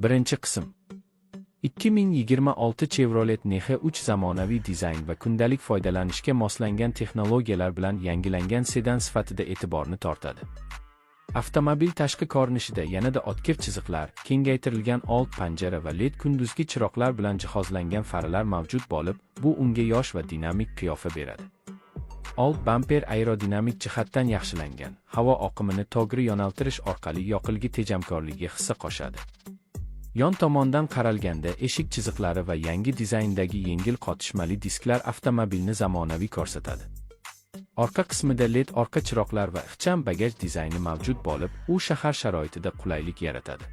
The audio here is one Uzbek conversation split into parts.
Birinchi qism. 2026 Chevrolet Nexia 3 zamonaviy dizayn va kundalik foydalanishga moslangan texnologiyalar bilan yangilangan sedan sifatida e'tiborni tortadi. Avtomobil tashqi ko'rinishida yanada o'tkir chiziqlar, kengaytirilgan old panjara va LED kunduzgi chiroqlar bilan jihozlangan farlar mavjud bo'lib, bu unga yosh va dinamik qiyofa beradi. Old bamper aerodinamik jihatdan yaxshilangan, havo oqimini to'g'ri yo'naltirish orqali yoqilg'i tejamkorligiga hissa qo'shadi. Yon tomondan qaralganda eshik chiziqlari va yangi dizayndagi yengil qotishmali disklar avtomobilni zamonaviy ko'rsatadi. Orqa qismida LED orqa chiroqlar va ixcham bagaj dizayni mavjud bo'lib, u shahar sharoitida qulaylik yaratadi.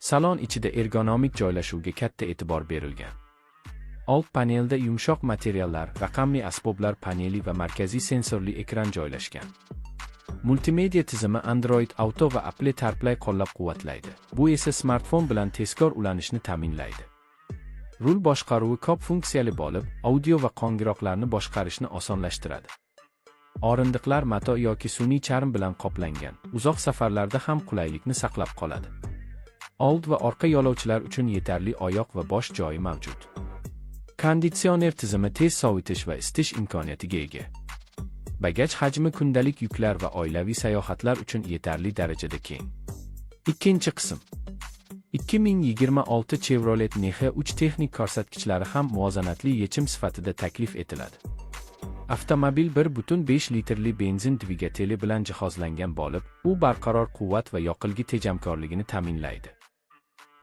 Salon ichida ergonomik joylashuvga katta e'tibor berilgan. Old panelda yumshoq materiallar, raqamli asboblar paneli va markaziy sensorli ekran joylashgan. Multimedia tizimi Android Auto va Apple CarPlay qo'llab-quvvatlaydi. Bu esa smartfon bilan tezkor ulanishni ta'minlaydi. Rul boshqaruvi ko'p funksiyali bo'lib, audio va qo'ng'iroqlarni boshqarishni osonlashtiradi. O'rindiqlar mato yoki sun'iy charm bilan qoplangan, uzoq safarlarda ham qulaylikni saqlab qoladi. Old va orqa yo'lovchilar uchun yetarli oyoq va bosh joyi mavjud. Konditsioner tizimi tez sovitish va isitish imkoniyatiga ega. Bagaj hajmi kundalik yuklar va oilaviy sayohatlar uchun yetarli darajada keng. Ikkinchi qism. 2026 Chevrolet Nexia 3 texnik ko'rsatkichlari ham muvozanatli yechim sifatida taklif etiladi. Avtomobil 1.5 litrli benzin dvigateli bilan jihozlangan bo'lib, u barqaror quvvat va yoqilg'i tejamkorligini ta'minlaydi.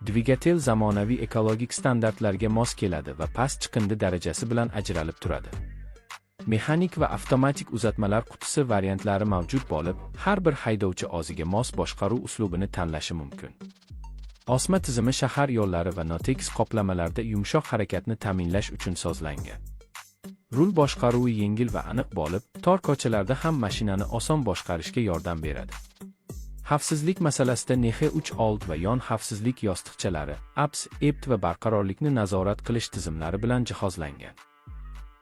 Dvigatel zamonaviy ekologik standartlarga mos keladi va past chiqindi darajasi bilan ajralib turadi. Mexanik va avtomatik uzatmalar qutisi variantlari mavjud bo'lib, har bir haydovchi o'ziga mos boshqaruv uslubini tanlashi mumkin. Osma tizimi shahar yo'llari va notekis qoplamalarda yumshoq harakatni ta'minlash uchun sozlangan. Rul boshqaruvi yengil va aniq bo'lib, tor ko'chalarda ham mashinani oson boshqarishga yordam beradi. Xavfsizlik masalasida Nexia 3 old va yon xavfsizlik yostiqchalari, ABS, EPT va barqarorlikni nazorat qilish tizimlari bilan jihozlangan.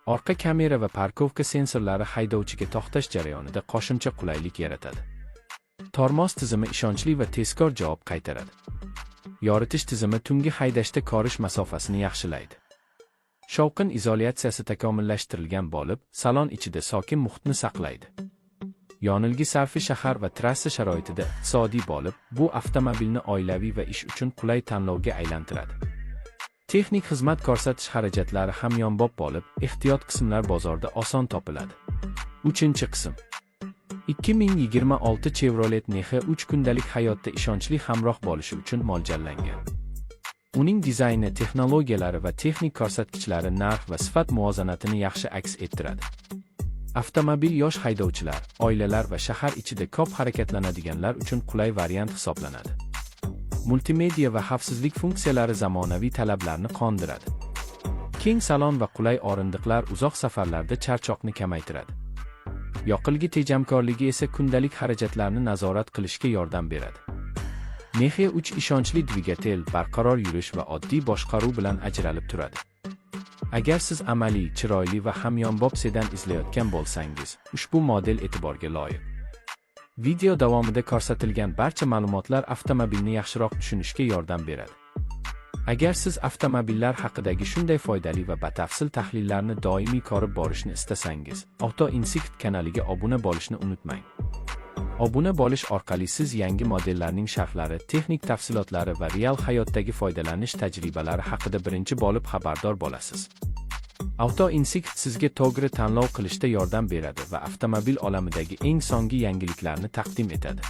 Orqa kamera va parkovka sensorlari haydovchiga to'xtash jarayonida qo'shimcha qulaylik yaratadi. Tormoz tizimi ishonchli va tezkor javob qaytaradi. Yoritish tizimi tungi haydashda ko'rish masofasini yaxshilaydi. Shovqin izolyatsiyasi takomillashtirilgan bo'lib, salon ichida sokin muhitni saqlaydi. Yonilg'i sarfi shahar va trassa sharoitida iqtisodiy bo'lib, bu avtomobilni oilaviy va ish uchun qulay tanlovga aylantiradi. Texnik xizmat ko'rsatish xarajatlari hamyonbop bo'lib, ehtiyot qismlar bozorda oson topiladi. Uchinchi qism. 2026 Chevrolet Nexia 3 kundalik hayotda ishonchli hamroh bo'lishi uchun mo'ljallangan. Uning dizayni, texnologiyalari va texnik ko'rsatkichlari narx va sifat muvozanatini yaxshi aks ettiradi. Avtomobil yosh haydovchilar, oilalar va shahar ichida ko'p harakatlanadiganlar uchun qulay variant hisoblanadi. Multimedia va xavfsizlik funksiyalari zamonaviy talablarni qondiradi. Keng salon va qulay o'rindiqlar uzoq safarlarda charchoqni kamaytiradi. Yoqilg'i tejamkorligi esa kundalik xarajatlarni nazorat qilishga yordam beradi. Nexia 3 ishonchli dvigatel, barqaror yurish va oddiy boshqaruv bilan ajralib turadi. Agar siz amaliy, chiroyli va hamyonbop sedan izlayotgan bo'lsangiz, ushbu model e'tiborga loyiq. Video davomida ko'rsatilgan barcha ma'lumotlar avtomobilni yaxshiroq tushunishga yordam beradi. Agar siz avtomobillar haqidagi shunday foydali va batafsil tahlillarni doimiy ko'rib borishni istasangiz, Auto Insight kanaliga obuna bo'lishni unutmang. Obuna bo'lish orqali siz yangi modellarning sharhlari, texnik tafsilotlari va real hayotdagi foydalanish tajribalari haqida birinchi bo'lib xabardor bo'lasiz. Auto Insight sizga to'g'ri tanlov qilishda yordam beradi va avtomobil olamidagi eng so'nggi yangiliklarni taqdim etadi.